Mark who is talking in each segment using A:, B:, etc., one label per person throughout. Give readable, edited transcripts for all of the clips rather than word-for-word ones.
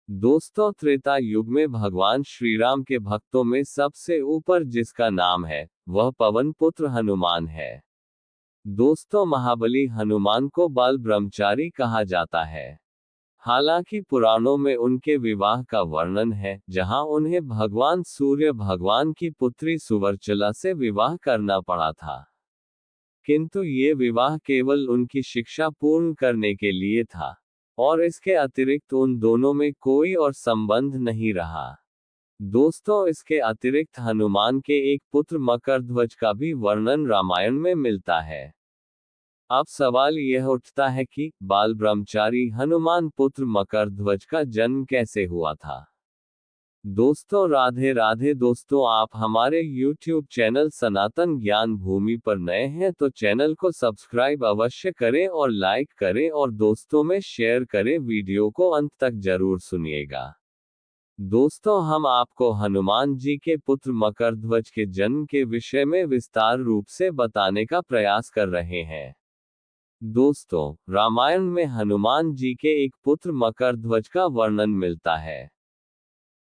A: दोस्तों, त्रेता युग में भगवान श्री राम के भक्तों में सबसे ऊपर जिसका नाम है, वह पवन पुत्र हनुमान है। दोस्तों, महाबली हनुमान को बाल ब्रह्मचारी कहा जाता है। हालांकि पुराणों में उनके विवाह का वर्णन है, जहां उन्हें भगवान सूर्य भगवान की पुत्री सुवर्चला से विवाह करना पड़ा था। किंतु ये विवाह केवल उनकी शिक्षा पूर्ण करने के लिए था, और इसके अतिरिक्त उन दोनों में कोई और संबंध नहीं रहा। दोस्तों, इसके अतिरिक्त हनुमान के एक पुत्र मकरध्वज का भी वर्णन रामायण में मिलता है। अब सवाल यह उठता है कि बाल ब्रह्मचारी हनुमान पुत्र मकरध्वज का जन्म कैसे हुआ था। दोस्तों, राधे राधे। दोस्तों, आप हमारे YouTube चैनल सनातन ज्ञान भूमि पर नए हैं तो चैनल को सब्सक्राइब अवश्य करें और लाइक करें और दोस्तों में शेयर करें। वीडियो को अंत तक जरूर सुनिएगा। दोस्तों, हम आपको हनुमान जी के पुत्र मकरध्वज के जन्म के विषय में विस्तार रूप से बताने का प्रयास कर रहे हैं। दोस्तों, रामायण में हनुमान जी के एक पुत्र मकरध्वज का वर्णन मिलता है।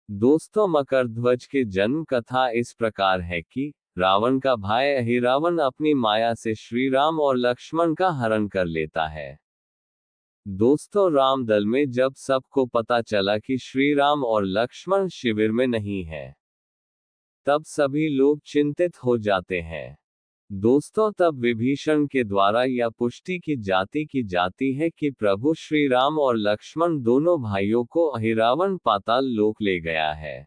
A: दोस्तों, मकरध्वज के जन्म कथा इस प्रकार है कि रावण का भाई अहिरावण अपनी माया से श्री राम और लक्ष्मण का हरण कर लेता है। दोस्तों, रामदल में जब सबको पता चला कि श्री राम और लक्ष्मण शिविर में नहीं है, तब सभी लोग चिंतित हो जाते हैं। दोस्तों, तब विभीषण के द्वारा यह पुष्टि की जाती है कि प्रभु श्री राम और लक्ष्मण दोनों भाइयों को अहिरावण पाताल लोक ले गया है।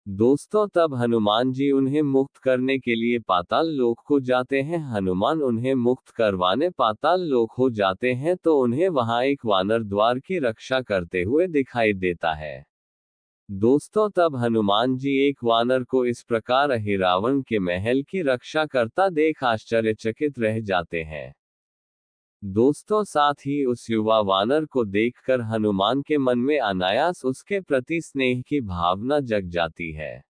A: दोस्तों, तब हनुमान जी उन्हें मुक्त करने के लिए पाताल लोक को जाते हैं। हनुमान उन्हें मुक्त करवाने पाताल लोक हो जाते हैं तो उन्हें वहां एक वानर द्वार की रक्षा करते हुए दिखाई देता है। दोस्तों, तब हनुमान जी एक वानर को इस प्रकार अहिरावण के महल की रक्षा करता देख आश्चर्यचकित रह जाते हैं। दोस्तों, साथ ही उस युवा वानर को देखकर हनुमान के मन में अनायास उसके प्रति स्नेह की भावना जग जाती है।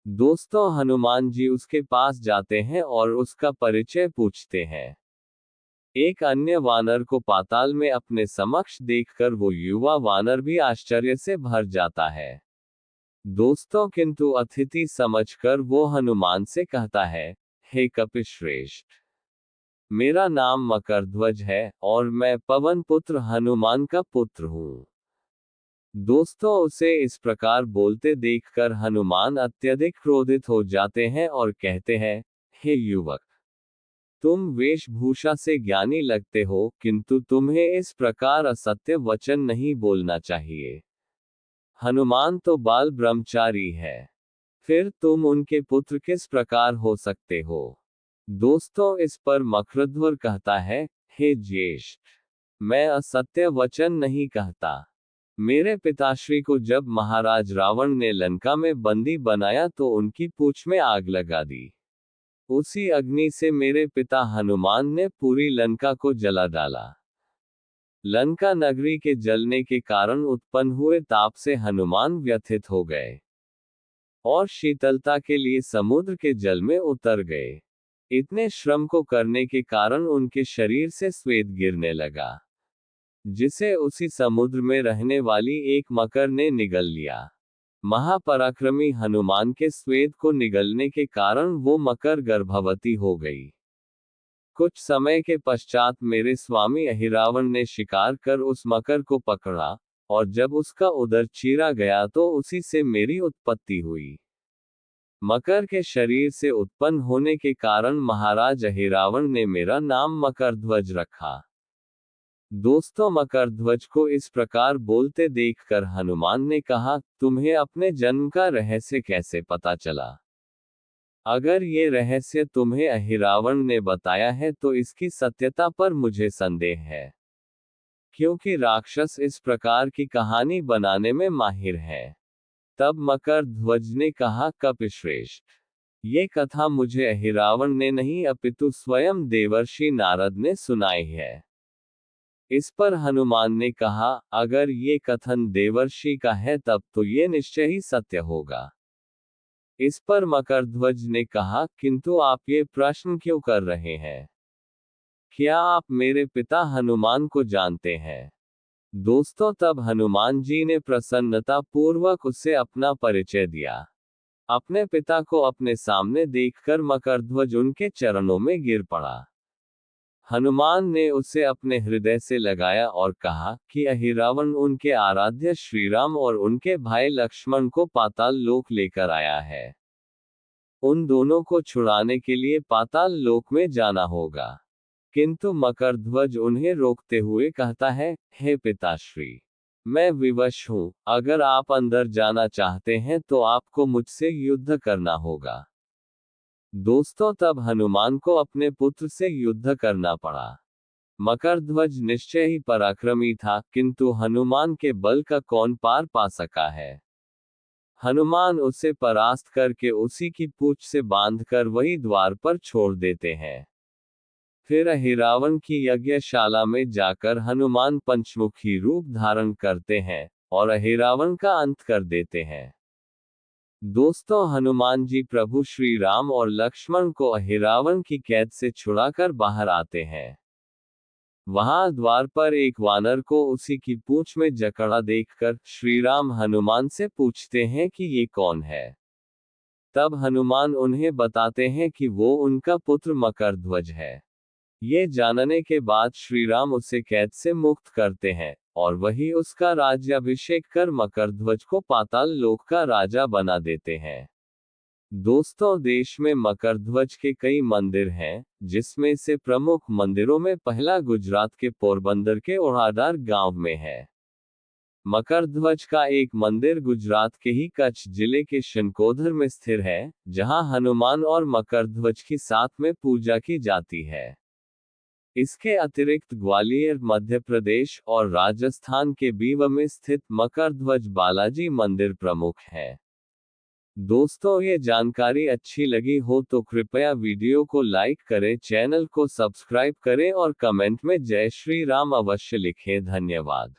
A: दोस्तों, हनुमान जी उसके पास जाते हैं और उसका परिचय पूछते हैं। एक अन्य वानर को पाताल में अपने समक्ष देखकर वो युवा वानर भी आश्चर्य से भर जाता है। दोस्तों, किंतु अतिथि समझकर वो हनुमान से कहता है, हे कपिश्रेष्ठ, मेरा नाम मकरध्वज है और मैं पवन पुत्र हनुमान का पुत्र हूँ। दोस्तों, उसे इस प्रकार बोलते देखकर हनुमान अत्यधिक क्रोधित हो जाते हैं और कहते हैं, हे युवक, तुम वेशभूषा से ज्ञानी लगते हो, किंतु तुम्हें इस प्रकार असत्य वचन नहीं बोलना चाहिए। हनुमान तो बाल ब्रह्मचारी है, फिर तुम उनके पुत्र किस प्रकार हो सकते हो। दोस्तों, इस पर मकरध्वज कहता है, हे ज्येष्ठ, मैं असत्य वचन नहीं कहता। मेरे पिताश्री को जब महाराज रावण ने लंका में बंदी बनाया तो उनकी पूंछ में आग लगा दी। उसी अग्नि से मेरे पिता हनुमान ने पूरी लंका को जला डाला। लंका नगरी के जलने के कारण उत्पन्न हुए ताप से हनुमान व्यथित हो गए और शीतलता के लिए समुद्र के जल में उतर गए। इतने श्रम को करने के कारण उनके शरीर से स्वेद गिरने लगा, जिसे उसी समुद्र में रहने वाली एक मकर ने निगल लिया। महापराक्रमी हनुमान के स्वेद को निगलने के कारण वो मकर गर्भवती हो गई। कुछ समय के पश्चात मेरे स्वामी अहिरावण ने शिकार कर उस मकर को पकड़ा, और जब उसका उदर चीरा गया तो उसी से मेरी उत्पत्ति हुई। मकर के शरीर से उत्पन्न होने के कारण महाराज अहिरावण ने मेरा नाम मकरध्वज रखा। दोस्तों, मकरध्वज को इस प्रकार बोलते देखकर हनुमान ने कहा, तुम्हें अपने जन्म का रहस्य कैसे पता चला? अगर ये रहस्य तुम्हें अहिरावण ने बताया है तो इसकी सत्यता पर मुझे संदेह है, क्योंकि राक्षस इस प्रकार की कहानी बनाने में माहिर है। तब मकरध्वज ने कहा, कपिश्रेष्ठ, ये कथा मुझे अहिरावण ने नहीं अपितु स्वयं देवर्षि नारद ने सुनाई है। इस पर हनुमान ने कहा, अगर ये कथन देवर्षि का है तब तो ये निश्चय ही सत्य होगा। इस पर मकरध्वज ने कहा, किंतु आप ये प्रश्न क्यों कर रहे हैं? क्या आप मेरे पिता हनुमान को जानते हैं? दोस्तों तब हनुमान जी ने प्रसन्नता पूर्वक उसे अपना परिचय दिया। अपने पिता को अपने सामने देखकर मकरध्वज उनके चरणों में गिर पड़ा। हनुमान ने उसे अपने हृदय से लगाया और कहा कि अहिरावण उनके आराध्य श्रीराम और उनके भाई लक्ष्मण को पाताल लोक लेकर आया है। उन दोनों को छुड़ाने के लिए पाताल लोक में जाना होगा। किंतु मकरध्वज उन्हें रोकते हुए कहता है, हे पिताश्री, मैं विवश हूँ, अगर आप अंदर जाना चाहते हैं तो आपको मुझसे युद्ध करना होगा। दोस्तों तब हनुमान को अपने पुत्र से युद्ध करना पड़ा। मकरध्वज निश्चय ही पराक्रमी था, किंतु हनुमान के बल का कौन पार पा सका है। हनुमान उसे परास्त करके उसी की पूंछ से बांधकर वही द्वार पर छोड़ देते हैं। फिर अहिरावण की यज्ञशाला में जाकर हनुमान पंचमुखी रूप धारण करते हैं और अहिरावण का अंत कर देते हैं। दोस्तों हनुमान जी प्रभु श्री राम और लक्ष्मण को अहिरावण की कैद से छुड़ाकर बाहर आते हैं। वहां द्वार पर एक वानर को उसी की पूंछ में जकड़ा देखकर श्री राम हनुमान से पूछते हैं कि ये कौन है। तब हनुमान उन्हें बताते हैं कि वो उनका पुत्र मकरध्वज है। ये जानने के बाद श्री राम उसे कैद से मुक्त करते हैं और वही उसका राज्याभिषेक कर मकरध्वज को पाताल लोक का राजा बना देते हैं। दोस्तों देश में मकरध्वज के कई मंदिर हैं, जिसमें से प्रमुख मंदिरों में पहला गुजरात के पोरबंदर के ओढ़ादार गांव में है। मकरध्वज का एक मंदिर गुजरात के ही कच्छ जिले के शनकोदर में स्थिर है, जहां हनुमान और मकरध्वज की साथ में पूजा की जाती है। इसके अतिरिक्त ग्वालियर मध्य प्रदेश और राजस्थान के बीव में स्थित मकरध्वज बालाजी मंदिर प्रमुख है। दोस्तों ये जानकारी अच्छी लगी हो तो कृपया वीडियो को लाइक करें, चैनल को सब्सक्राइब करें और कमेंट में जय श्री राम अवश्य लिखें। धन्यवाद।